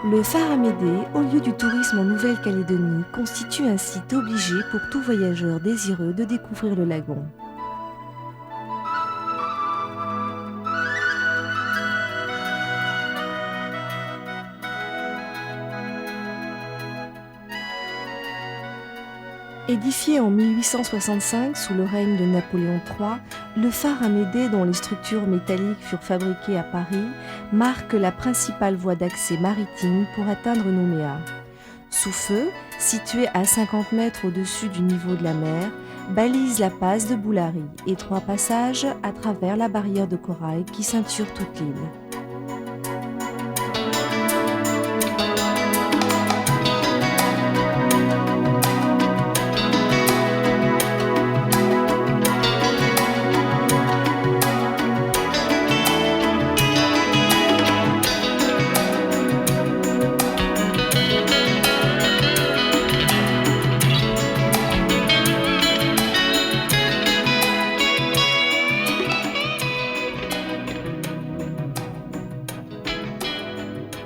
Le phare Amédée, au lieu du tourisme en Nouvelle-Calédonie, constitue un site obligé pour tout voyageur désireux de découvrir le lagon. Édifié en 1865 sous le règne de Napoléon III, le phare Amédée, dont les structures métalliques furent fabriquées à Paris, marque la principale voie d'accès maritime pour atteindre Nouméa. Sous feu, situé à 50 mètres au-dessus du niveau de la mer, balise la passe de Boulari et 3 passages à travers la barrière de corail qui ceinture toute l'île.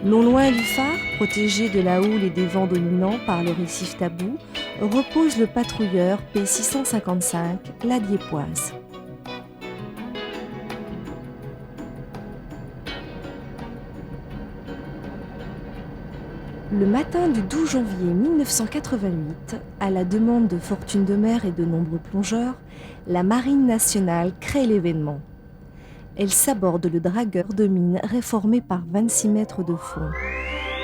Non loin du phare, protégé de la houle et des vents dominants par le récif Tabou, repose le patrouilleur P655, la Dieppoise. Le matin du 12 janvier 1988, à la demande de Fortune de Mer et de nombreux plongeurs, la Marine nationale crée l'événement. Elle s'aborde le dragueur de mine réformé par 26 mètres de fond.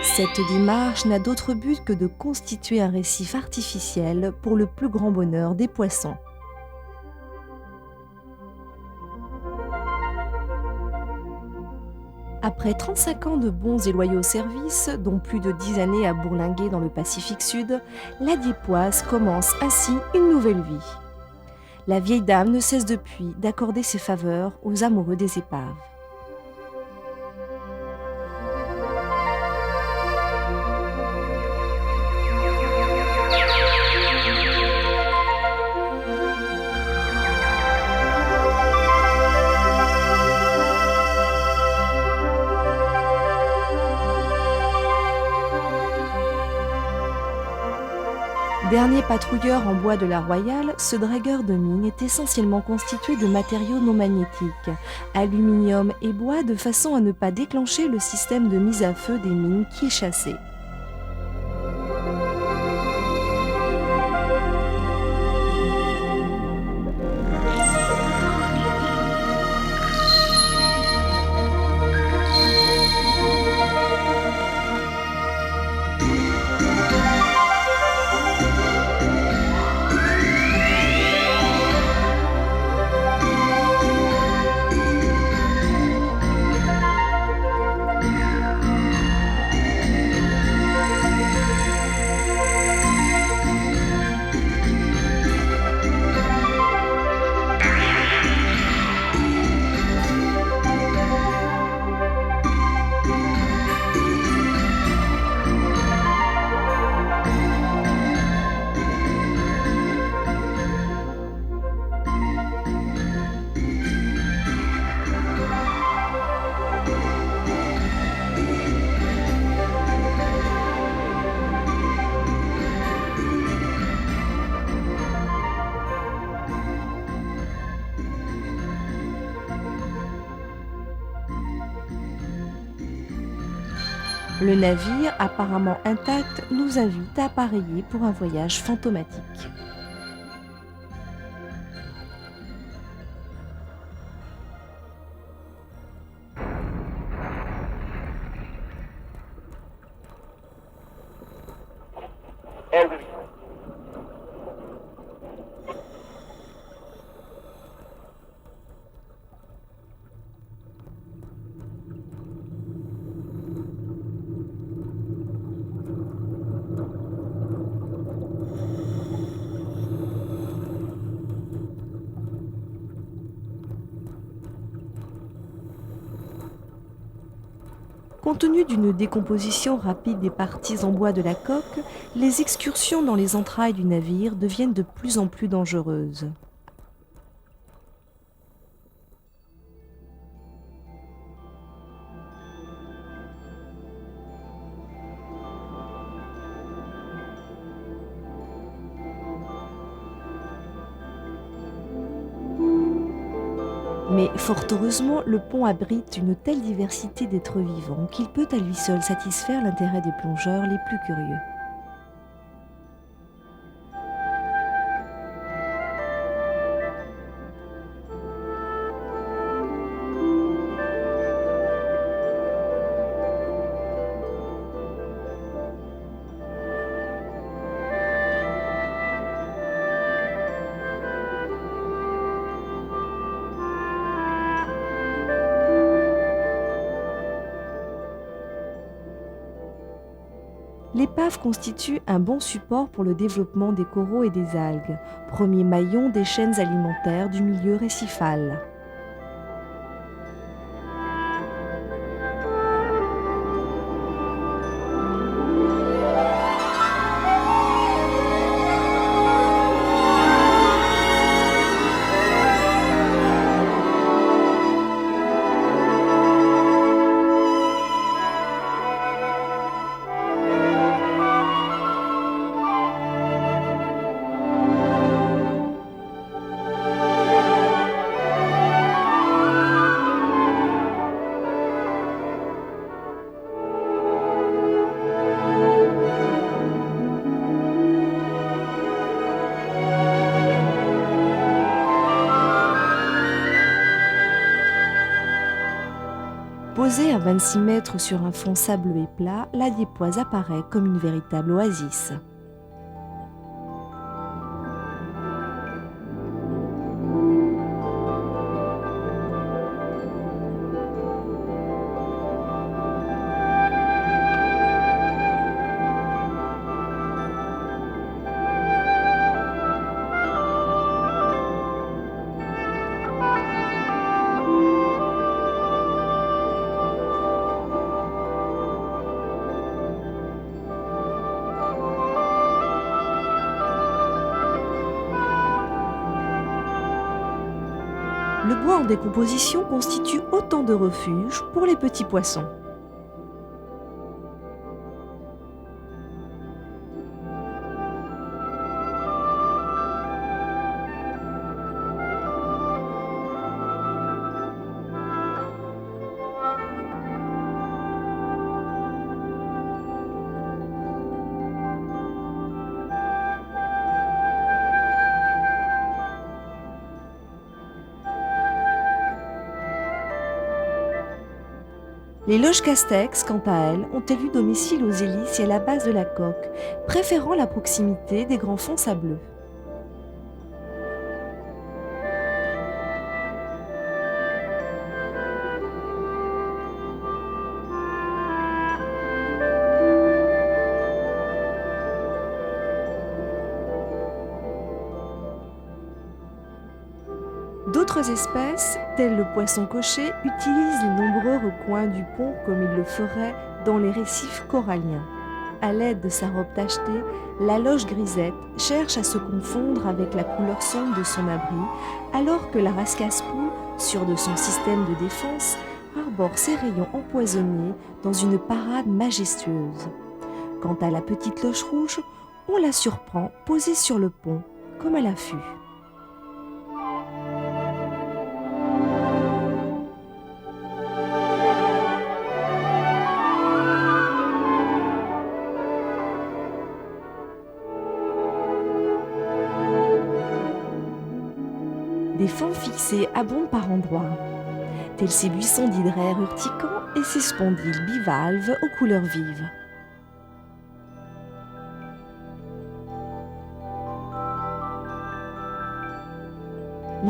Cette démarche n'a d'autre but que de constituer un récif artificiel pour le plus grand bonheur des poissons. Après 35 ans de bons et loyaux services, dont plus de 10 années à bourlinguer dans le Pacifique Sud, la Dieppoise commence ainsi une nouvelle vie. La vieille dame ne cesse depuis d'accorder ses faveurs aux amoureux des épaves. Dernier patrouilleur en bois de la Royale, ce dragueur de mine est essentiellement constitué de matériaux non magnétiques, aluminium et bois, de façon à ne pas déclencher le système de mise à feu des mines qu'il chassait. Le navire, apparemment intact, nous invite à appareiller pour un voyage fantomatique. Compte tenu d'une décomposition rapide des parties en bois de la coque, les excursions dans les entrailles du navire deviennent de plus en plus dangereuses. Mais fort heureusement, le pont abrite une telle diversité d'êtres vivants qu'il peut à lui seul satisfaire l'intérêt des plongeurs les plus curieux. L'épave constitue un bon support pour le développement des coraux et des algues, premier maillon des chaînes alimentaires du milieu récifal. Posée à 26 mètres sur un fond sableux et plat, la Dieppoise apparaît comme une véritable oasis. Le bois en décomposition constitue autant de refuges pour les petits poissons. Les loges Castex, quant à elles, ont élu domicile aux hélices et à la base de la coque, préférant la proximité des grands fonds sableux. D'autres espèces, telles le poisson cocher, utilisent les nombreux recoins du pont comme ils le feraient dans les récifs coralliens. À l'aide de sa robe tachetée, la loge grisette cherche à se confondre avec la couleur sombre de son abri, alors que la rascasse-poule, sûre de son système de défense, arbore ses rayons empoisonnés dans une parade majestueuse. Quant à la petite loge rouge, on la surprend posée sur le pont, comme à l'affût. Des fonds fixés abondent par endroits, tels ces buissons d'hydraire urticants et ces spondyles bivalves aux couleurs vives.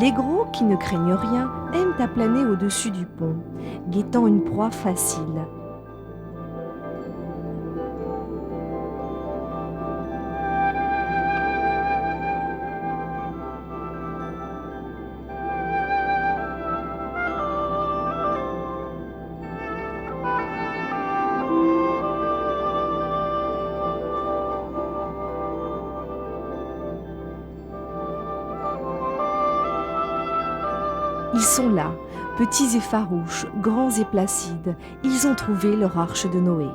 Les gros, qui ne craignent rien, aiment à planer au-dessus du pont, guettant une proie facile. Ils sont là, petits et farouches, grands et placides, ils ont trouvé leur arche de Noé.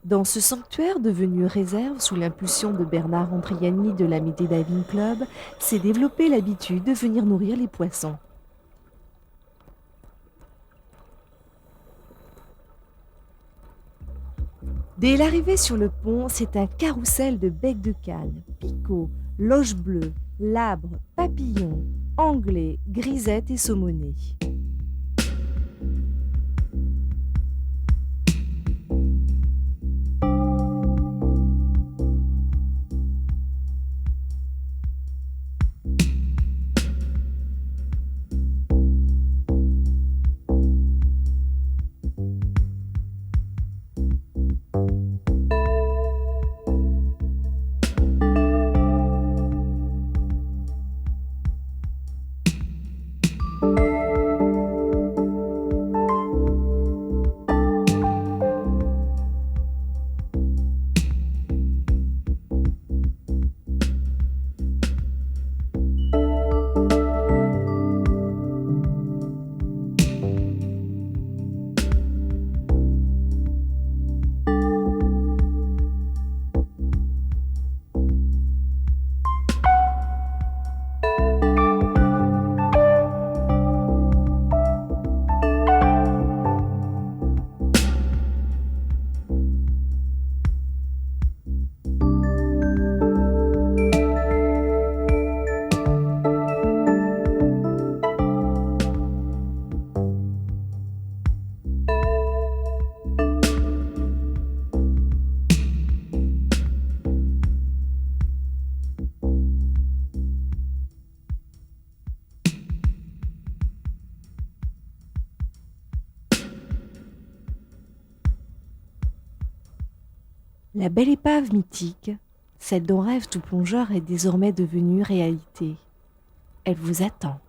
Dans ce sanctuaire devenu réserve sous l'impulsion de Bernard Andriani de l'Amédée Diving Club, s'est développée l'habitude de venir nourrir les poissons. Dès l'arrivée sur le pont, c'est un carrousel de becs de canne, picots, loches bleues, labres, papillons, anglais, grisettes et saumonés. La belle épave mythique, celle dont rêve tout plongeur, est désormais devenue réalité. Elle vous attend.